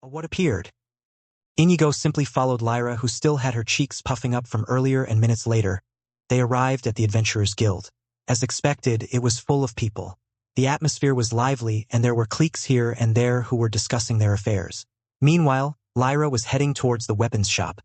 What appeared? Inigo simply followed Lyra, who still had her cheeks puffing up from earlier, and minutes later, they arrived at the Adventurers Guild. As expected, it was full of people. The atmosphere was lively, and there were cliques here and there who were discussing their affairs. Meanwhile, Lyra was heading towards the weapons shop,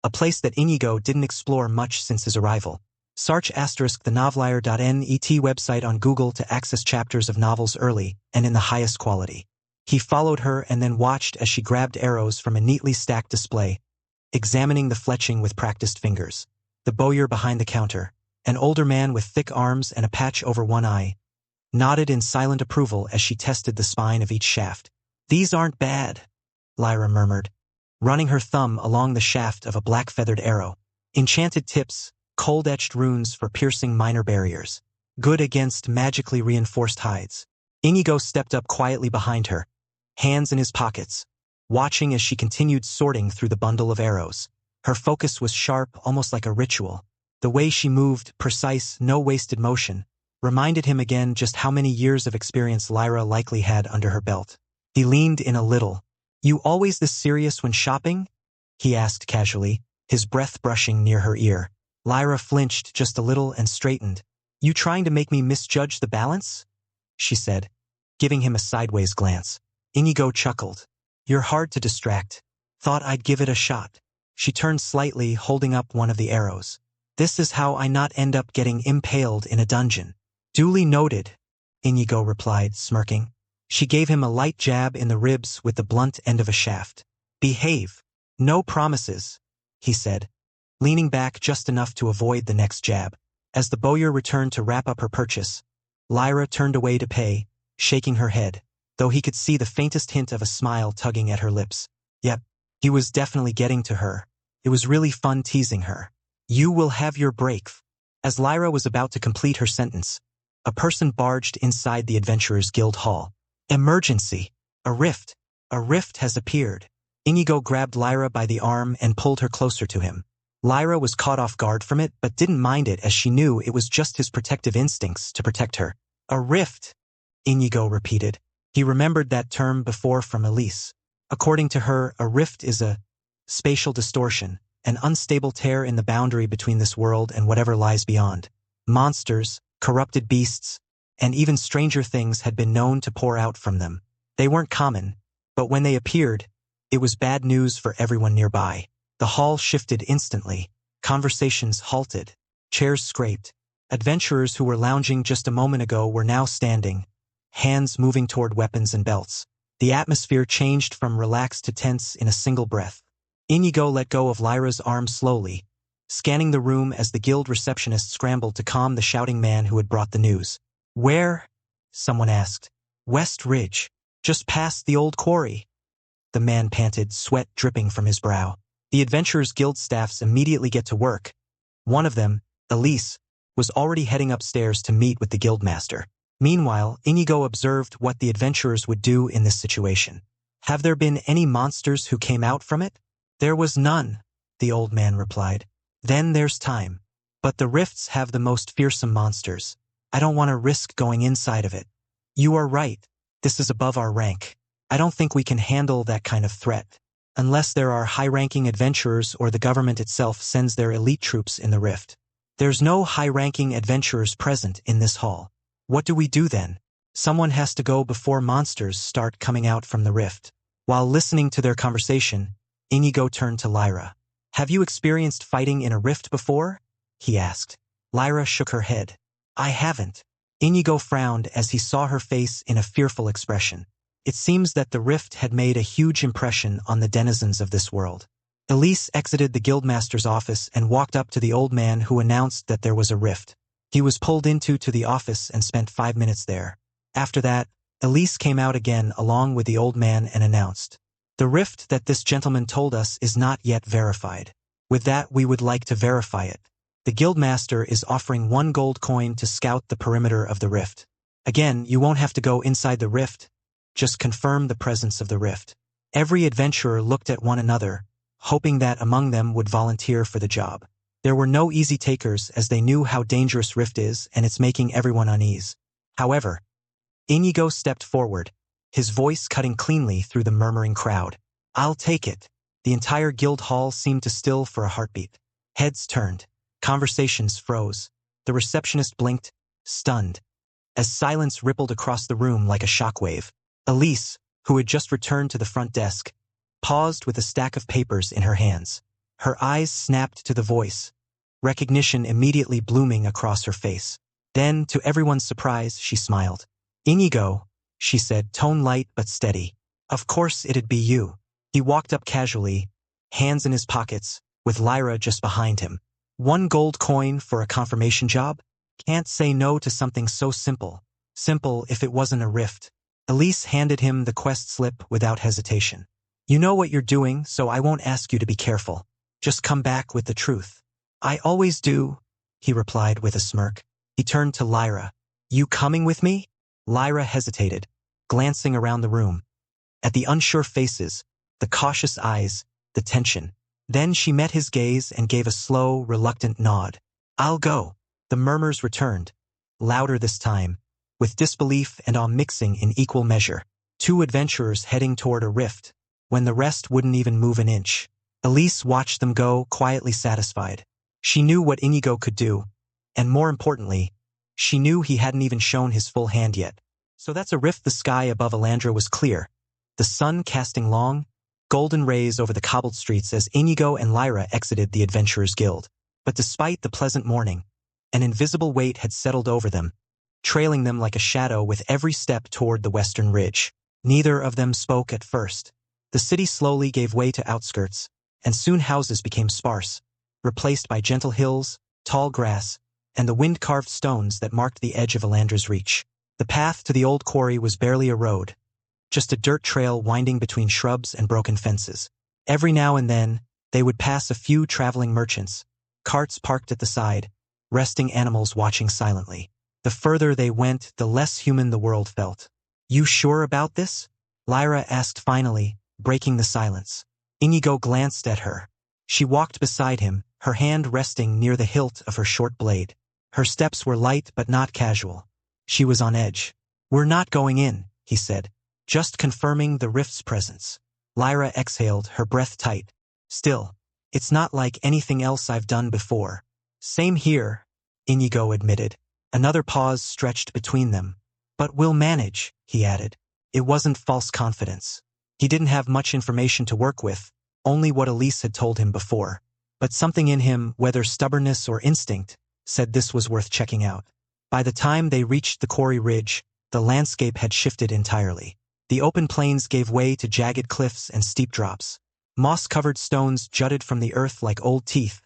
a place that Inigo didn't explore much since his arrival. Search * the Novelier.net website on Google to access chapters of novels early and in the highest quality. He followed her and then watched as she grabbed arrows from a neatly stacked display, examining the fletching with practiced fingers. The bowyer behind the counter, an older man with thick arms and a patch over one eye, nodded in silent approval as she tested the spine of each shaft. "These aren't bad," Lyra murmured, running her thumb along the shaft of a black-feathered arrow. "Enchanted tips, cold-etched runes for piercing minor barriers. Good against magically reinforced hides." Inigo stepped up quietly behind her, hands in his pockets, watching as she continued sorting through the bundle of arrows. Her focus was sharp, almost like a ritual. The way she moved, precise, no wasted motion, reminded him again just how many years of experience Lyra likely had under her belt. He leaned in a little. "You always this serious when shopping?" he asked casually, his breath brushing near her ear. Lyra flinched just a little and straightened. "You trying to make me misjudge the balance?" she said, giving him a sideways glance. Inigo chuckled. "You're hard to distract. Thought I'd give it a shot." She turned slightly, holding up one of the arrows. "This is how I not end up getting impaled in a dungeon." "Duly noted," Inigo replied, smirking. She gave him a light jab in the ribs with the blunt end of a shaft. "Behave. No promises," he said, leaning back just enough to avoid the next jab. As the bowyer returned to wrap up her purchase, Lyra turned away to pay, shaking her head, though he could see the faintest hint of a smile tugging at her lips. Yep, he was definitely getting to her. It was really fun teasing her. "You will have your break." As Lyra was about to complete her sentence, a person barged inside the Adventurers Guild hall. "Emergency! A rift! A rift has appeared." Inigo grabbed Lyra by the arm and pulled her closer to him. Lyra was caught off guard from it, but didn't mind it as she knew it was just his protective instincts to protect her. "A rift," Inigo repeated. He remembered that term before from Elise. According to her, a rift is a spatial distortion, an unstable tear in the boundary between this world and whatever lies beyond. Monsters, corrupted beasts, and even stranger things had been known to pour out from them. They weren't common, but when they appeared, it was bad news for everyone nearby. The hall shifted instantly. Conversations halted. Chairs scraped. Adventurers who were lounging just a moment ago were now standing, hands moving toward weapons and belts. The atmosphere changed from relaxed to tense in a single breath. Inigo let go of Lyra's arm slowly, scanning the room as the guild receptionist scrambled to calm the shouting man who had brought the news. "Where?" someone asked. "West Ridge. Just past the old quarry," the man panted, sweat dripping from his brow. The Adventurers Guild staffs immediately get to work. One of them, Elise, was already heading upstairs to meet with the guildmaster. Meanwhile, Inigo observed what the adventurers would do in this situation. "Have there been any monsters who came out from it?" "There was none," the old man replied. "Then there's time. But the rifts have the most fearsome monsters. I don't want to risk going inside of it." "You are right. This is above our rank. I don't think we can handle that kind of threat, unless there are high-ranking adventurers or the government itself sends their elite troops in the rift. There's no high-ranking adventurers present in this hall. What do we do then? Someone has to go before monsters start coming out from the rift." While listening to their conversation, Inigo turned to Lyra. "Have you experienced fighting in a rift before?" he asked. Lyra shook her head. "I haven't." Inigo frowned as he saw her face in a fearful expression. It seems that the rift had made a huge impression on the denizens of this world. Elise exited the guildmaster's office and walked up to the old man who announced that there was a rift. He was pulled into the office and spent 5 minutes there. After that, Elise came out again along with the old man and announced, "The rift that this gentleman told us is not yet verified. With that, we would like to verify it. The guildmaster is offering 1 gold coin to scout the perimeter of the rift. Again, you won't have to go inside the rift. Just confirm the presence of the rift." Every adventurer looked at one another, hoping that among them would volunteer for the job. There were no easy takers as they knew how dangerous rift is and it's making everyone uneasy. However, Inigo stepped forward, his voice cutting cleanly through the murmuring crowd. I'll take it. The entire guild hall seemed to still for a heartbeat. Heads turned. Conversations froze. The receptionist blinked, stunned, as silence rippled across the room like a shockwave. Elise, who had just returned to the front desk, paused with a stack of papers in her hands. Her eyes snapped to the voice, recognition immediately blooming across her face. Then, to everyone's surprise, she smiled. "Inigo," she said, tone light but steady. "Of course it'd be you." He walked up casually, hands in his pockets, with Lyra just behind him. "1 gold coin for a confirmation job? Can't say no to something so simple. Simple if it wasn't a rift." Elise handed him the quest slip without hesitation. "You know what you're doing, so I won't ask you to be careful. Just come back with the truth." "I always do," he replied with a smirk. He turned to Lyra. "You coming with me?" Lyra hesitated, glancing around the room. At the unsure faces, the cautious eyes, the tension. Then she met his gaze and gave a slow, reluctant nod. "I'll go." The murmurs returned, louder this time, with disbelief and awe mixing in equal measure. 2 adventurers heading toward a rift, when the rest wouldn't even move an inch. Elise watched them go, quietly satisfied. She knew what Inigo could do, and more importantly, she knew he hadn't even shown his full hand yet. So that's a rift. The sky above Alandra was clear, the sun casting long, golden rays over the cobbled streets as Inigo and Lyra exited the Adventurers Guild. But despite the pleasant morning, an invisible weight had settled over them, trailing them like a shadow with every step toward the western ridge. Neither of them spoke at first. The city slowly gave way to outskirts, and soon houses became sparse, replaced by gentle hills, tall grass, and the wind-carved stones that marked the edge of Alandra's reach. The path to the old quarry was barely a road, just a dirt trail winding between shrubs and broken fences. Every now and then, they would pass a few traveling merchants, carts parked at the side, resting animals watching silently. The further they went, the less human the world felt. "You sure about this?" Lyra asked finally, breaking the silence. Inigo glanced at her. She walked beside him, her hand resting near the hilt of her short blade. Her steps were light but not casual. She was on edge. "We're not going in," he said, "just confirming the rift's presence." Lyra exhaled, her breath tight. "Still, it's not like anything else I've done before." "Same here," Inigo admitted. Another pause stretched between them. "But we'll manage," he added. It wasn't false confidence. He didn't have much information to work with, only what Elise had told him before. But something in him, whether stubbornness or instinct, said this was worth checking out. By the time they reached the quarry ridge, the landscape had shifted entirely. The open plains gave way to jagged cliffs and steep drops. Moss-covered stones jutted from the earth like old teeth,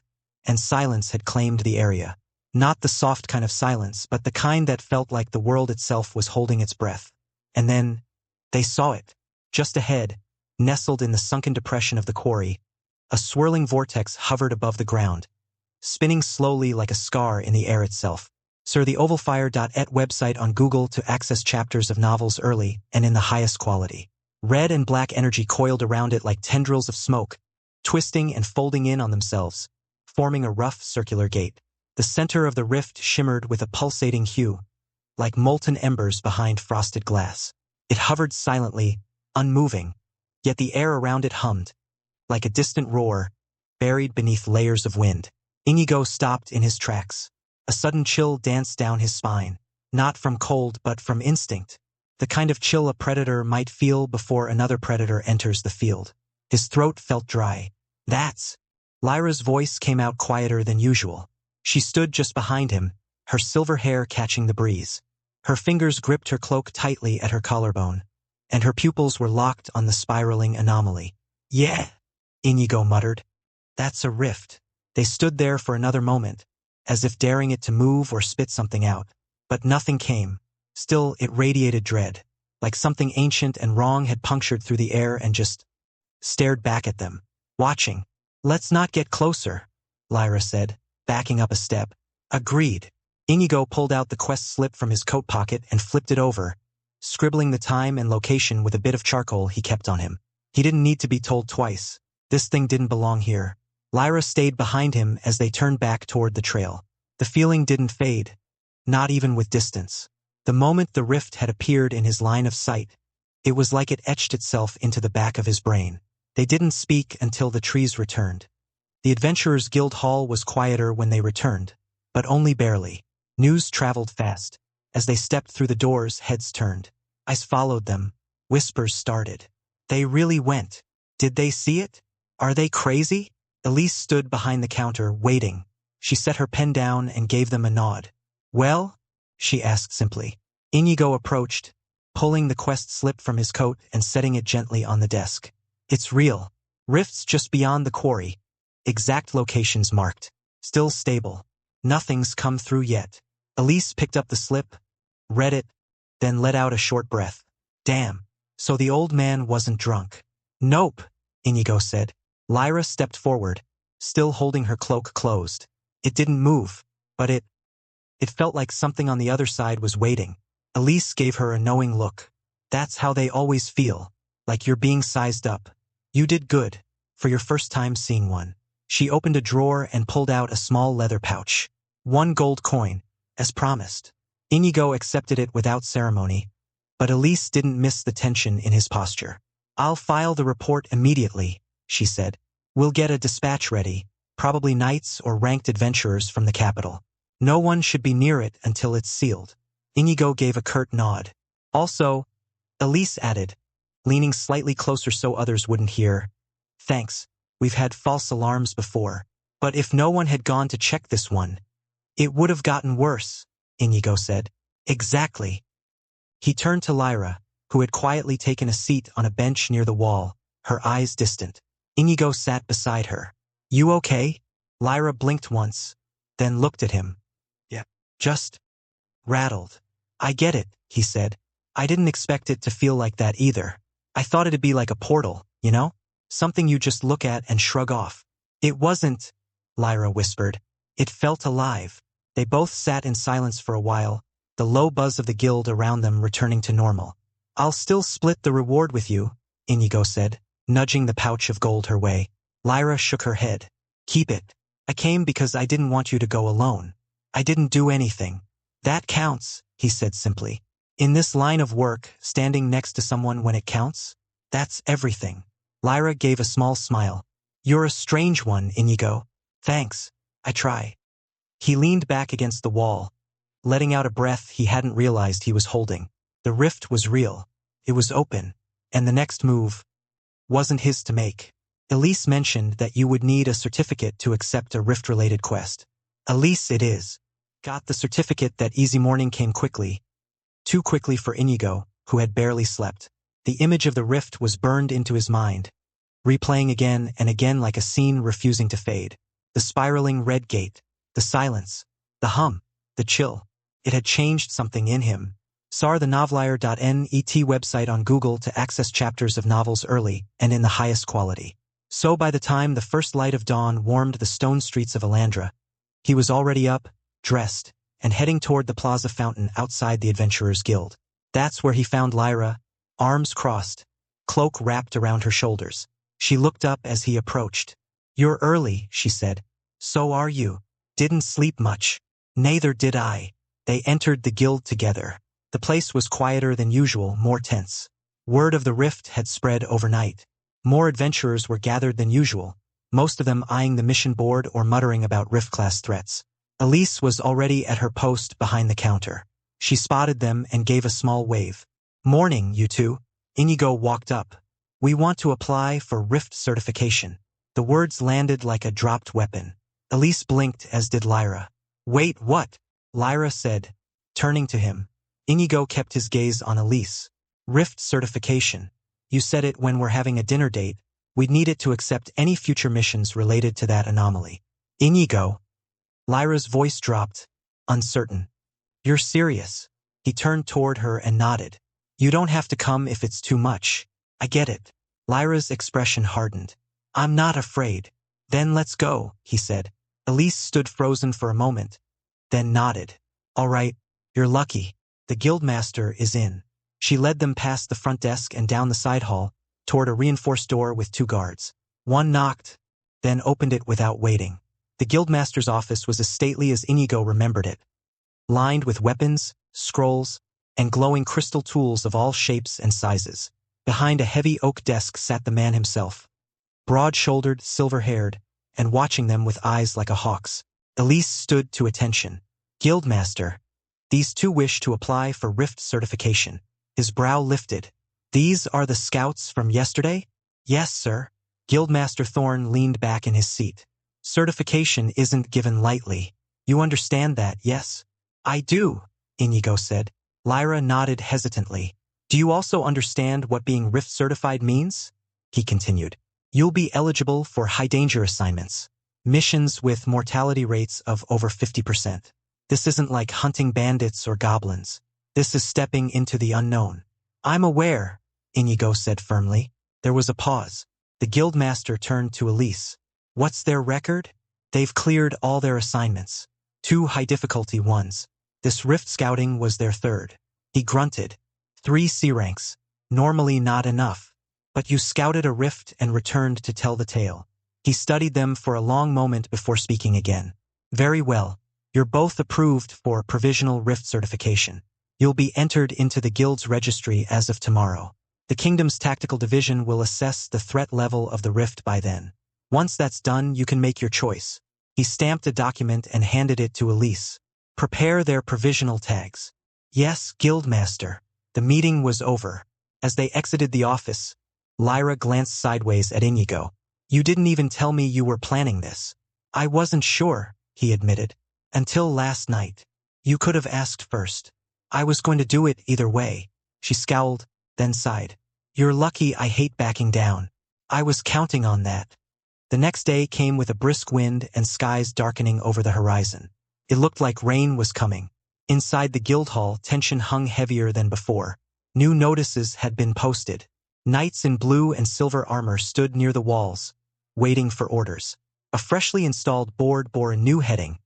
and silence had claimed the area. Not the soft kind of silence, but the kind that felt like the world itself was holding its breath. And then, they saw it. Just ahead, nestled in the sunken depression of the quarry, a swirling vortex hovered above the ground, spinning slowly like a scar in the air itself. Search the ovalfire.et website on Google to access chapters of novels early and in the highest quality. Red and black energy coiled around it like tendrils of smoke, twisting and folding in on themselves, forming a rough circular gate. The center of the rift shimmered with a pulsating hue, like molten embers behind frosted glass. It hovered silently, unmoving, yet the air around it hummed, like a distant roar, buried beneath layers of wind. Inigo stopped in his tracks. A sudden chill danced down his spine, not from cold but from instinct, the kind of chill a predator might feel before another predator enters the field. His throat felt dry. "That's..." Lyra's voice came out quieter than usual. She stood just behind him, her silver hair catching the breeze. Her fingers gripped her cloak tightly at her collarbone, and her pupils were locked on the spiraling anomaly. "Yeah," Inigo muttered. "That's a rift." They stood there for another moment, as if daring it to move or spit something out. But nothing came. Still, it radiated dread, like something ancient and wrong had punctured through the air and just stared back at them, watching. "Let's not get closer," Lyra said, backing up a step. "Agreed." Inigo pulled out the quest slip from his coat pocket and flipped it over, scribbling the time and location with a bit of charcoal he kept on him. He didn't need to be told twice. This thing didn't belong here. Lyra stayed behind him as they turned back toward the trail. The feeling didn't fade, not even with distance. The moment the rift had appeared in his line of sight, it was like it etched itself into the back of his brain. They didn't speak until the trees returned. The Adventurers Guild Hall was quieter when they returned, but only barely. News traveled fast. As they stepped through the doors, heads turned. Eyes followed them. Whispers started. They really went. Did they see it? Are they crazy? Elise stood behind the counter, waiting. She set her pen down and gave them a nod. Well? She asked simply. Inigo approached, pulling the quest slip from his coat and setting it gently on the desk. It's real. Rifts just beyond the quarry. Exact locations marked. Still stable. Nothing's come through yet. Elise picked up the slip, read it, then let out a short breath. Damn. So the old man wasn't drunk. Nope, Inigo said. Lyra stepped forward, still holding her cloak closed. It didn't move, but it felt like something on the other side was waiting. Elise gave her a knowing look. That's how they always feel, like you're being sized up. You did good, for your first time seeing one. She opened a drawer and pulled out a small leather pouch. 1 gold coin, as promised. Inigo accepted it without ceremony, but Elise didn't miss the tension in his posture. I'll file the report immediately, she said. We'll get a dispatch ready, probably knights or ranked adventurers from the capital. No one should be near it until it's sealed. Inigo gave a curt nod. Also, Elise added, leaning slightly closer so others wouldn't hear, thanks, we've had false alarms before. But if no one had gone to check this one, it would have gotten worse, Inigo said. Exactly. He turned to Lyra, who had quietly taken a seat on a bench near the wall, her eyes distant. Inigo sat beside her. You okay? Lyra blinked once, then looked at him. Yeah. Just rattled. I get it, he said. I didn't expect it to feel like that either. I thought it'd be like a portal, you know? Something you just look at and shrug off. It wasn't, Lyra whispered. It felt alive. They both sat in silence for a while, the low buzz of the guild around them returning to normal. I'll still split the reward with you, Inigo said, nudging the pouch of gold her way. Lyra shook her head. Keep it. I came because I didn't want you to go alone. I didn't do anything. That counts, he said simply. In this line of work, standing next to someone when it counts, that's everything. Lyra gave a small smile. You're a strange one, Inigo. Thanks. I try. He leaned back against the wall, letting out a breath he hadn't realized he was holding. The rift was real. It was open, and the next move wasn't his to make. Elise mentioned that you would need a certificate to accept a rift-related quest. Elise it is. Got the certificate that easy morning came quickly. Too quickly for Inigo, who had barely slept. The image of the rift was burned into his mind, replaying again and again like a scene refusing to fade. The spiraling red gate, the silence, the hum, the chill. It had changed something in him. SAR the Novelier.net website on Google to access chapters of novels early and in the highest quality. So by the time the first light of dawn warmed the stone streets of Alandra, he was already up, dressed, and heading toward the plaza fountain outside the Adventurers Guild. That's where he found Lyra, arms crossed, cloak wrapped around her shoulders. She looked up as he approached. You're early, she said. So are you. Didn't sleep much. Neither did I. They entered the guild together. The place was quieter than usual, more tense. Word of the rift had spread overnight. More adventurers were gathered than usual, most of them eyeing the mission board or muttering about rift-class threats. Elise was already at her post behind the counter. She spotted them and gave a small wave. Morning, you two. Inigo walked up. We want to apply for rift certification. The words landed like a dropped weapon. Elise blinked, as did Lyra. Wait, what? Lyra said, turning to him. Inigo kept his gaze on Elise. Rift certification. You said it when we're having a dinner date. We'd need it to accept any future missions related to that anomaly. Inigo. Lyra's voice dropped, uncertain. You're serious. He turned toward her and nodded. You don't have to come if it's too much. I get it. Lyra's expression hardened. I'm not afraid. Then let's go, he said. Elise stood frozen for a moment, then nodded. All right, you're lucky. The guildmaster is in. She led them past the front desk and down the side hall, toward a reinforced door with 2 guards. One knocked, then opened it without waiting. The guildmaster's office was as stately as Inigo remembered it, lined with weapons, scrolls, and glowing crystal tools of all shapes and sizes. Behind a heavy oak desk sat the man himself, broad-shouldered, silver-haired, and watching them with eyes like a hawk's. Elise stood to attention. Guildmaster. These two wish to apply for Rift certification. His brow lifted. These are the scouts from yesterday? Yes, sir. Guildmaster Thorn leaned back in his seat. Certification isn't given lightly. You understand that, yes? I do, Inigo said. Lyra nodded hesitantly. Do you also understand what being Rift certified means? He continued. You'll be eligible for high-danger assignments. Missions with mortality rates of over 50%. This isn't like hunting bandits or goblins. This is stepping into the unknown. I'm aware, Inigo said firmly. There was a pause. The guildmaster turned to Elise. What's their record? They've cleared all their assignments. 2 high-difficulty ones. This Rift scouting was their 3rd. He grunted. 3 C ranks. Normally not enough. But you scouted a Rift and returned to tell the tale. He studied them for a long moment before speaking again. Very well. You're both approved for provisional Rift certification. You'll be entered into the guild's registry as of tomorrow. The kingdom's tactical division will assess the threat level of the Rift by then. Once that's done, you can make your choice. He stamped a document and handed it to Elise. Prepare their provisional tags. Yes, Guildmaster. The meeting was over. As they exited the office, Lyra glanced sideways at Inigo. You didn't even tell me you were planning this. I wasn't sure, he admitted. Until last night. You could have asked first. I was going to do it either way. She scowled, then sighed. You're lucky I hate backing down. I was counting on that. The next day came with a brisk wind and skies darkening over the horizon. It looked like rain was coming. Inside the guild hall, tension hung heavier than before. New notices had been posted. Knights in blue and silver armor stood near the walls, waiting for orders. A freshly installed board bore a new heading.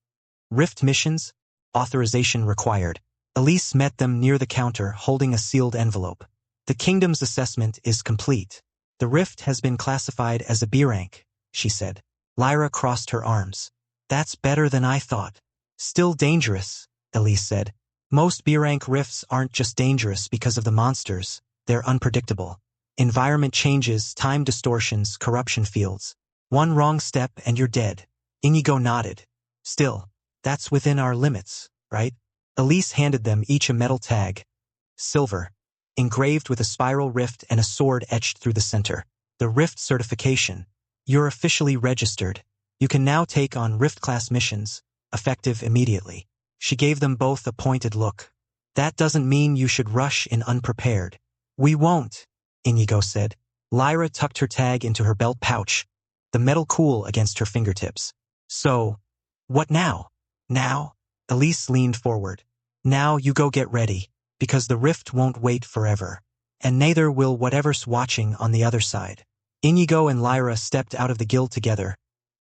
Rift missions, authorization required. Elise met them near the counter, holding a sealed envelope. The kingdom's assessment is complete. The Rift has been classified as a B rank, she said. Lyra crossed her arms. That's better than I thought. Still dangerous, Elise said. Most B rank Rifts aren't just dangerous because of the monsters, they're unpredictable. Environment changes, time distortions, corruption fields. One wrong step and you're dead. Inigo nodded. Still, that's within our limits, right? Elise handed them each a metal tag. Silver, engraved with a spiral rift and a sword etched through the center. The Rift certification. You're officially registered. You can now take on Rift-class missions, effective immediately. She gave them both a pointed look. That doesn't mean you should rush in unprepared. We won't, Inigo said. Lyra tucked her tag into her belt pouch, the metal cool against her fingertips. So, what now? Now? Elise leaned forward. Now you go get ready, because the Rift won't wait forever. And neither will whatever's watching on the other side. Inigo and Lyra stepped out of the guild together,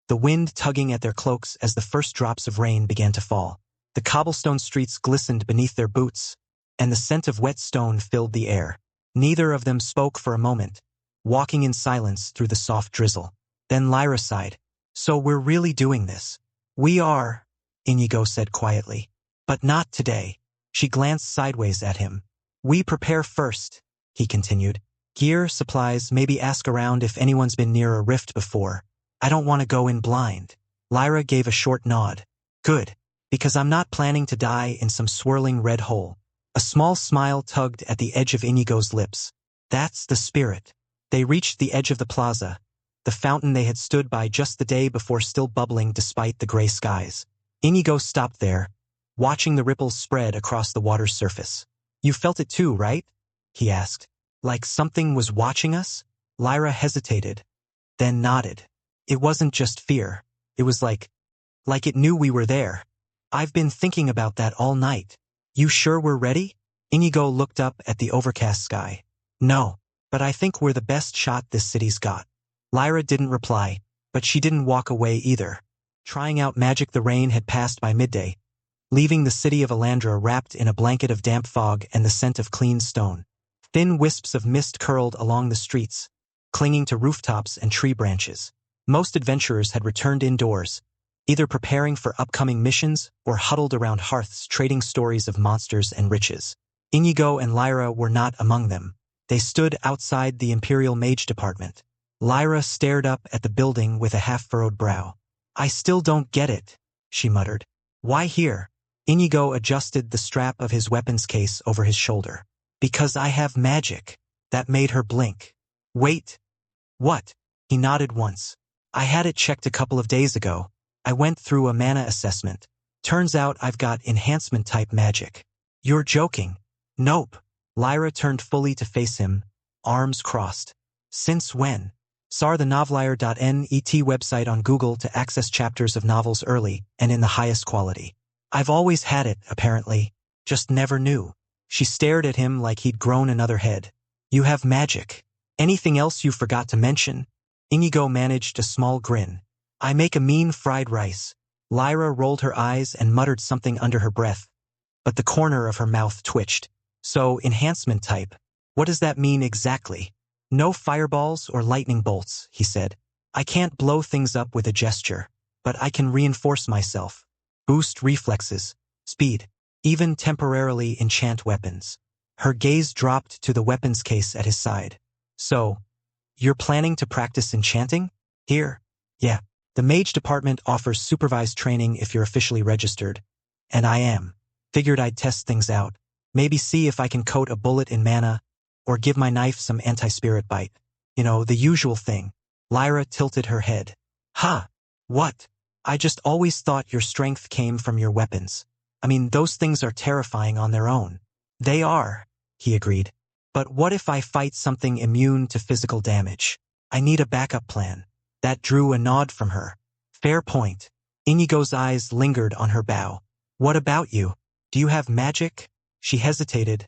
the wind tugging at their cloaks as the first drops of rain began to fall. The cobblestone streets glistened beneath their boots, and the scent of wet stone filled the air. Neither of them spoke for a moment, walking in silence through the soft drizzle. Then Lyra sighed. So we're really doing this. We are, Inigo said quietly. But not today. She glanced sideways at him. We prepare first, he continued. Gear, supplies, maybe ask around if anyone's been near a rift before. I don't want to go in blind. Lyra gave a short nod. Good, because I'm not planning to die in some swirling red hole. A small smile tugged at the edge of Inigo's lips. That's the spirit. They reached the edge of the plaza, the fountain they had stood by just the day before still bubbling despite the gray skies. Inigo stopped there, watching the ripples spread across the water's surface. You felt it too, right? He asked. Like something was watching us? Lyra hesitated, then nodded. It wasn't just fear. It was like it knew we were there. I've been thinking about that all night. You sure we're ready? Inigo looked up at the overcast sky. No, but I think we're the best shot this city's got. Lyra didn't reply, but she didn't walk away either. Trying out magic, the rain had passed by midday, leaving the city of Alandra wrapped in a blanket of damp fog and the scent of clean stone. Thin wisps of mist curled along the streets, clinging to rooftops and tree branches. Most adventurers had returned indoors, either preparing for upcoming missions or huddled around hearths trading stories of monsters and riches. Inigo and Lyra were not among them. They stood outside the Imperial Mage Department, Lyra stared up at the building with a half-furrowed brow. I still don't get it, she muttered. Why here? Inigo adjusted the strap of his weapons case over his shoulder. Because I have magic. That made her blink. Wait. What? He nodded once. I had it checked a couple of days ago. I went through a mana assessment. Turns out I've got enhancement-type magic. You're joking. Nope. Lyra turned fully to face him, arms crossed. Since when? SAR the Novelier.net website on Google to access chapters of novels early and in the highest quality. I've always had it, apparently. Just never knew. She stared at him like he'd grown another head. You have magic. Anything else you forgot to mention? Inigo managed a small grin. I make a mean fried rice. Lyra rolled her eyes and muttered something under her breath, but the corner of her mouth twitched. So, enhancement type. What does that mean exactly? No fireballs or lightning bolts, he said. I can't blow things up with a gesture, but I can reinforce myself. Boost reflexes, speed, even temporarily enchant weapons. Her gaze dropped to the weapons case at his side. So, you're planning to practice enchanting? Here? Yeah. The mage department offers supervised training if you're officially registered. And I am. Figured I'd test things out. Maybe see if I can coat a bullet in mana, or give my knife some anti-spirit bite. You know, the usual thing. Lyra tilted her head. Ha! What? I just always thought your strength came from your weapons. I mean, those things are terrifying on their own. They are, he agreed. But what if I fight something immune to physical damage? I need a backup plan. That drew a nod from her. Fair point. Inigo's eyes lingered on her bow. What about you? Do you have magic? She hesitated,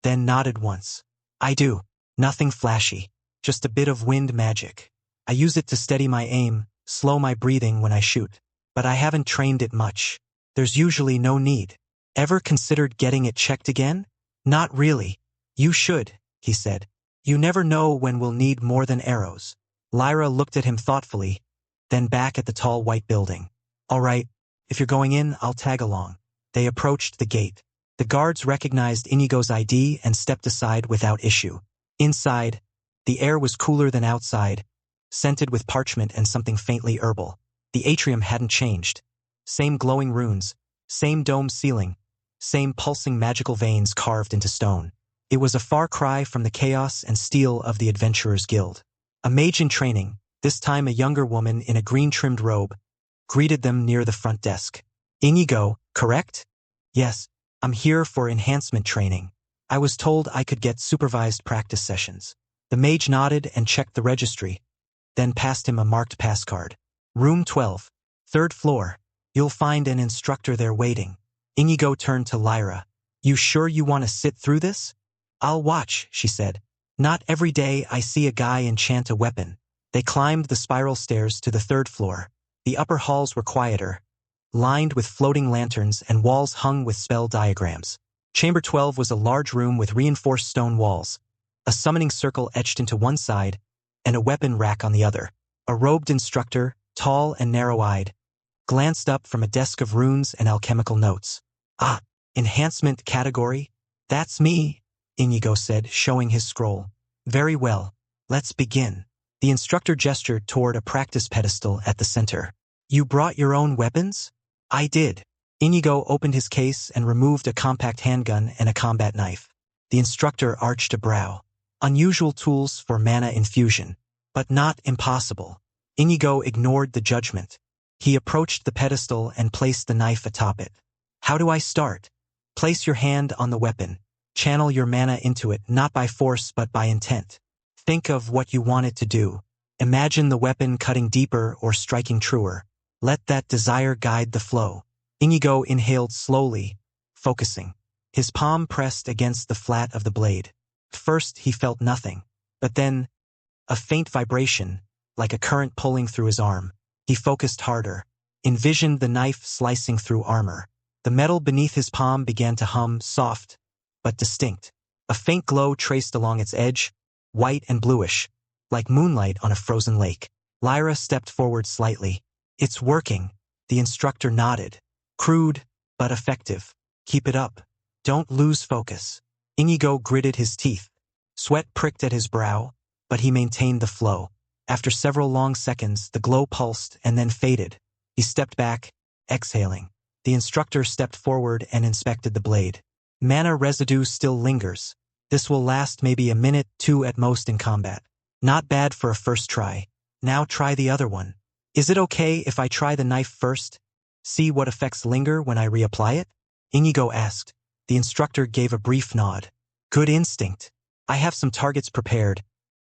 then nodded once. I do. Nothing flashy. Just a bit of wind magic. I use it to steady my aim, slow my breathing when I shoot. But I haven't trained it much. There's usually no need. Ever considered getting it checked again? Not really. You should, he said. You never know when we'll need more than arrows. Lyra looked at him thoughtfully, then back at the tall white building. All right, if you're going in, I'll tag along. They approached the gate. The guards recognized Inigo's ID and stepped aside without issue. Inside, the air was cooler than outside, scented with parchment and something faintly herbal. The atrium hadn't changed. Same glowing runes, same dome ceiling, same pulsing magical veins carved into stone. It was a far cry from the chaos and steel of the Adventurers Guild. A mage in training, this time a younger woman in a green-trimmed robe, greeted them near the front desk. Inigo, correct? Yes, I'm here for enhancement training. I was told I could get supervised practice sessions. The mage nodded and checked the registry, then passed him a marked pass card. Room 12, 3rd floor. You'll find an instructor there waiting. Inigo turned to Lyra. You sure you want to sit through this? I'll watch, she said. Not every day I see a guy enchant a weapon. They climbed the spiral stairs to the 3rd floor. The upper halls were quieter, lined with floating lanterns and walls hung with spell diagrams. Chamber 12 was a large room with reinforced stone walls, a summoning circle etched into one side, and a weapon rack on the other. A robed instructor, tall and narrow-eyed, glanced up from a desk of runes and alchemical notes. Ah, enhancement category? That's me, Inigo said, showing his scroll. Very well, let's begin. The instructor gestured toward a practice pedestal at the center. You brought your own weapons? I did. Inigo opened his case and removed a compact handgun and a combat knife. The instructor arched a brow. Unusual tools for mana infusion, but not impossible. Inigo ignored the judgment. He approached the pedestal and placed the knife atop it. How do I start? Place your hand on the weapon. Channel your mana into it, not by force but by intent. Think of what you want it to do. Imagine the weapon cutting deeper or striking truer. Let that desire guide the flow. Inigo inhaled slowly, focusing. His palm pressed against the flat of the blade. First he felt nothing, but then a faint vibration, like a current pulling through his arm. He focused harder, envisioned the knife slicing through armor. The metal beneath his palm began to hum, soft, but distinct. A faint glow traced along its edge, white and bluish, like moonlight on a frozen lake. Lyra stepped forward slightly. It's working. The instructor nodded. Crude, but effective. Keep it up. Don't lose focus. Inigo gritted his teeth. Sweat pricked at his brow, but he maintained the flow. After several long seconds, the glow pulsed and then faded. He stepped back, exhaling. The instructor stepped forward and inspected the blade. Mana residue still lingers. This will last maybe a minute, 2 at most in combat. Not bad for a first try. Now try the other one. Is it okay if I try the knife first? See what effects linger when I reapply it? Inigo asked. The instructor gave a brief nod. Good instinct. I have some targets prepared,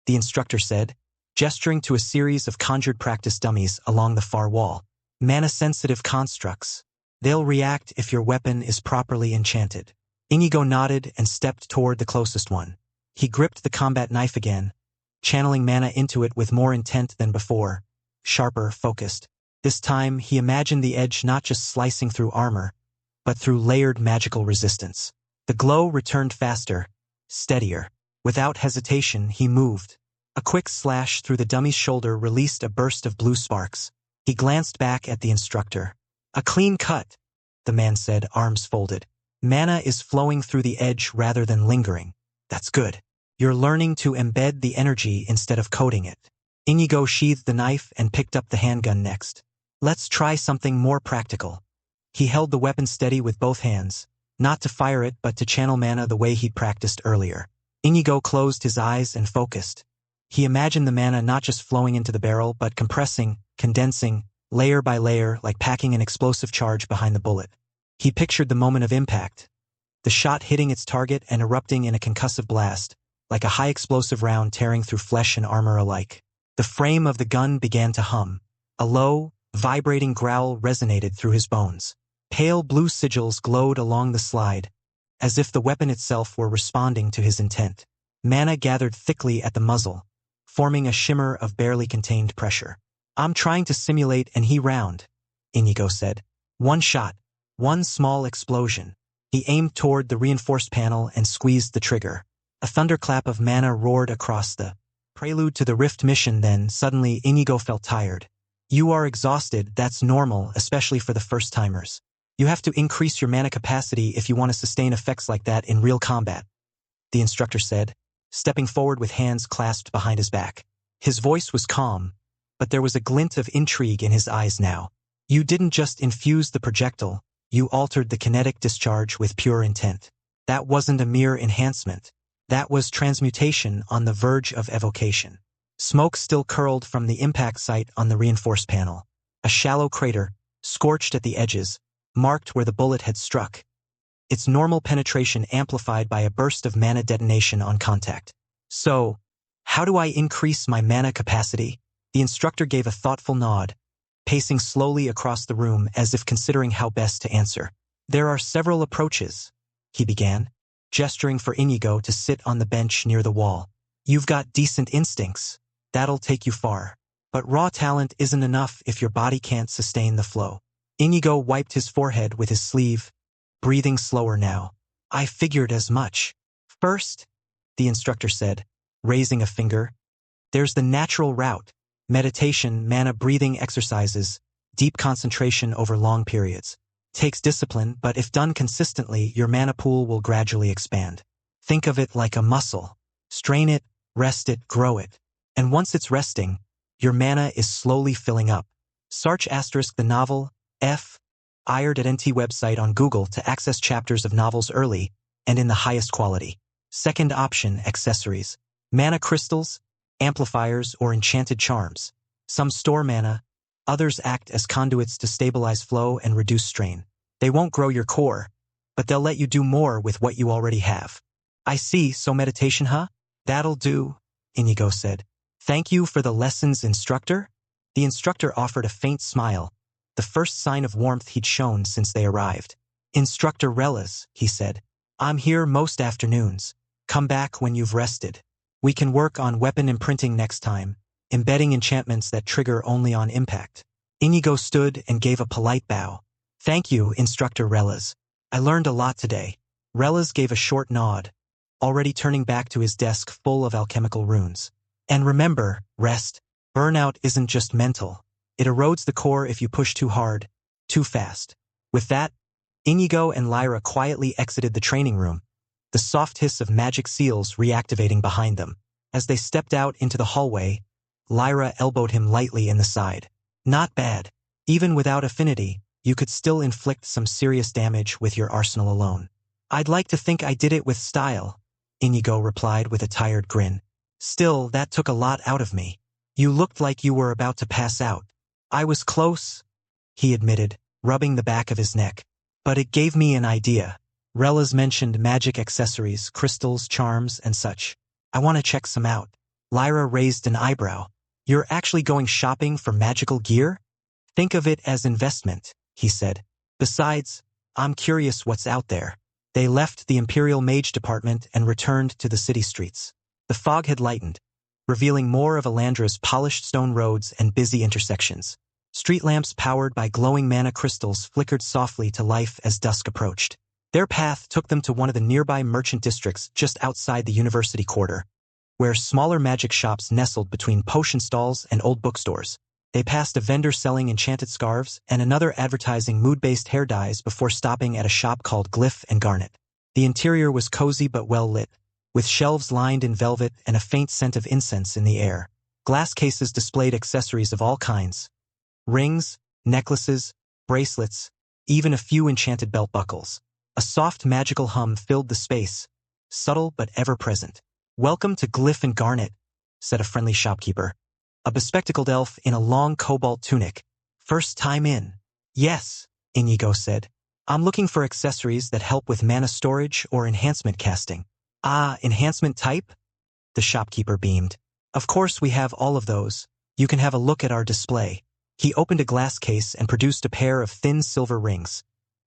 the instructor said, gesturing to a series of conjured practice dummies along the far wall. Mana-sensitive constructs. They'll react if your weapon is properly enchanted. Inigo nodded and stepped toward the closest one. He gripped the combat knife again, channeling mana into it with more intent than before, sharper, focused. This time, he imagined the edge not just slicing through armor, but through layered magical resistance. The glow returned faster, steadier. Without hesitation, he moved. A quick slash through the dummy's shoulder released a burst of blue sparks. He glanced back at the instructor. A clean cut, the man said, arms folded. Mana is flowing through the edge rather than lingering. That's good. You're learning to embed the energy instead of coating it. Inigo sheathed the knife and picked up the handgun next. Let's try something more practical. He held the weapon steady with both hands, not to fire it but to channel mana the way he'd practiced earlier. Inigo closed his eyes and focused. He imagined the mana not just flowing into the barrel but compressing, condensing, layer by layer like packing an explosive charge behind the bullet. He pictured the moment of impact, the shot hitting its target and erupting in a concussive blast, like a high-explosive round tearing through flesh and armor alike. The frame of the gun began to hum. A low, vibrating growl resonated through his bones. Pale blue sigils glowed along the slide, as if the weapon itself were responding to his intent. Mana gathered thickly at the muzzle, forming a shimmer of barely contained pressure. I'm trying to simulate an E round, Inigo said. One shot, one small explosion. He aimed toward the reinforced panel and squeezed the trigger. A thunderclap of mana roared across the prelude to the Rift mission. Then, suddenly, Inigo felt tired. You are exhausted, that's normal, especially for the first-timers. You have to increase your mana capacity if you want to sustain effects like that in real combat, the instructor said, stepping forward with hands clasped behind his back. His voice was calm, but there was a glint of intrigue in his eyes now. You didn't just infuse the projectile, you altered the kinetic discharge with pure intent. That wasn't a mere enhancement. That was transmutation on the verge of evocation. Smoke still curled from the impact site on the reinforced panel. A shallow crater, scorched at the edges, marked where the bullet had struck. Its normal penetration amplified by a burst of mana detonation on contact. So, how do I increase my mana capacity? The instructor gave a thoughtful nod, pacing slowly across the room as if considering how best to answer. There are several approaches, he began, gesturing for Inigo to sit on the bench near the wall. You've got decent instincts. That'll take you far. But raw talent isn't enough if your body can't sustain the flow. Inigo wiped his forehead with his sleeve, breathing slower now. I figured as much. First, the instructor said, raising a finger, there's the natural route. Meditation, mana breathing exercises, deep concentration over long periods. Takes discipline, but if done consistently, your mana pool will gradually expand. Think of it like a muscle. Strain it, rest it, grow it. And once it's resting, your mana is slowly filling up. Search * the novel, F. Ired at NT website on Google to access chapters of novels early and in the highest quality. Second option, accessories. Mana crystals, amplifiers, or enchanted charms. Some store mana, others act as conduits to stabilize flow and reduce strain. They won't grow your core, but they'll let you do more with what you already have. I see, so meditation, huh? That'll do, Inigo said. Thank you for the lessons, instructor. The instructor offered a faint smile, the first sign of warmth he'd shown since they arrived. Instructor Relas, he said. I'm here most afternoons. Come back when you've rested. We can work on weapon imprinting next time, embedding enchantments that trigger only on impact. Inigo stood and gave a polite bow. Thank you, Instructor Relas. I learned a lot today. Relas gave a short nod, already turning back to his desk full of alchemical runes. And remember, rest. Burnout isn't just mental. It erodes the core if you push too hard, too fast. With that, Inigo and Lyra quietly exited the training room, the soft hiss of magic seals reactivating behind them. As they stepped out into the hallway, Lyra elbowed him lightly in the side. Not bad. Even without affinity, you could still inflict some serious damage with your arsenal alone. I'd like to think I did it with style, Inigo replied with a tired grin. Still, that took a lot out of me. You looked like you were about to pass out. I was close, he admitted, rubbing the back of his neck. But it gave me an idea. Rella's mentioned magic accessories, crystals, charms, and such. I want to check some out. Lyra raised an eyebrow. You're actually going shopping for magical gear? Think of it as investment, he said. Besides, I'm curious what's out there. They left the Imperial Mage Department and returned to the city streets. The fog had lightened, revealing more of Alandra's polished stone roads and busy intersections. Street lamps powered by glowing mana crystals flickered softly to life as dusk approached. Their path took them to one of the nearby merchant districts just outside the university quarter, where smaller magic shops nestled between potion stalls and old bookstores. They passed a vendor selling enchanted scarves and another advertising mood-based hair dyes before stopping at a shop called Glyph and Garnet. The interior was cozy but well lit, with shelves lined in velvet and a faint scent of incense in the air. Glass cases displayed accessories of all kinds. Rings, necklaces, bracelets, even a few enchanted belt buckles. A soft magical hum filled the space, subtle but ever-present. Welcome to Glyph and Garnet, said a friendly shopkeeper. A bespectacled elf in a long cobalt tunic. First time in. Yes, Inigo said. I'm looking for accessories that help with mana storage or enhancement casting. Ah, enhancement type? The shopkeeper beamed. Of course we have all of those. You can have a look at our display. He opened a glass case and produced a pair of thin silver rings.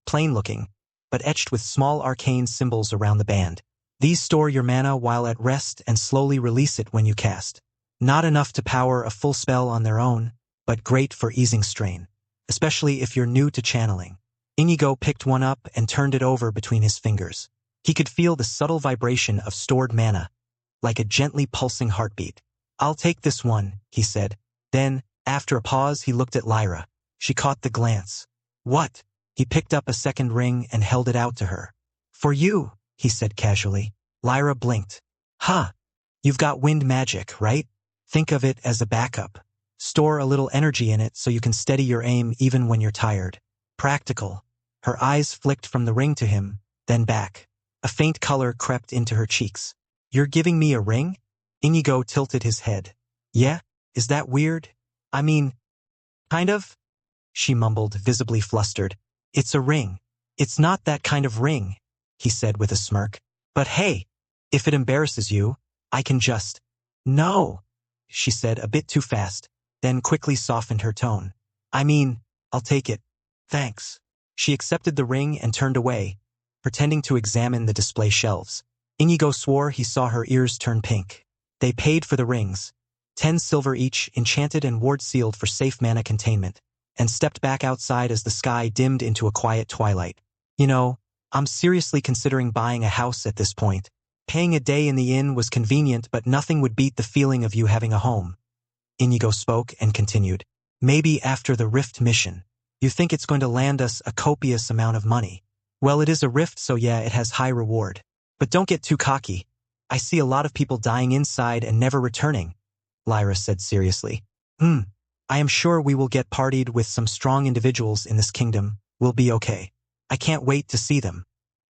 Plain looking, but etched with small arcane symbols around the band. These store your mana while at rest and slowly release it when you cast. Not enough to power a full spell on their own, but great for easing strain, especially if you're new to channeling. Inigo picked one up and turned it over between his fingers. He could feel the subtle vibration of stored mana, like a gently pulsing heartbeat. I'll take this one, he said. Then, after a pause, he looked at Lyra. She caught the glance. What? He picked up a second ring and held it out to her. For you, he said casually. Lyra blinked. Huh. You've got wind magic, right? Think of it as a backup. Store a little energy in it so you can steady your aim even when you're tired. Practical. Her eyes flicked from the ring to him, then back. A faint color crept into her cheeks. You're giving me a ring? Inigo tilted his head. Yeah? Is that weird? I mean, kind of? She mumbled, visibly flustered. It's a ring. It's not that kind of ring, he said with a smirk. But hey, if it embarrasses you, I can just... No, she said a bit too fast, then quickly softened her tone. I mean, I'll take it. Thanks. She accepted the ring and turned away, pretending to examine the display shelves. Inigo swore he saw her ears turn pink. They paid for the rings, 10 silver each, enchanted and ward-sealed for safe mana containment, and stepped back outside as the sky dimmed into a quiet twilight. You know, I'm seriously considering buying a house at this point. Paying a day in the inn was convenient, but nothing would beat the feeling of you having a home. Inigo spoke and continued. Maybe after the Rift mission. You think it's going to land us a copious amount of money. Well, it is a rift, so yeah, it has high reward. But don't get too cocky. I see a lot of people dying inside and never returning, Lyra said seriously. I am sure we will get partied with some strong individuals in this kingdom. We'll be okay. I can't wait to see them.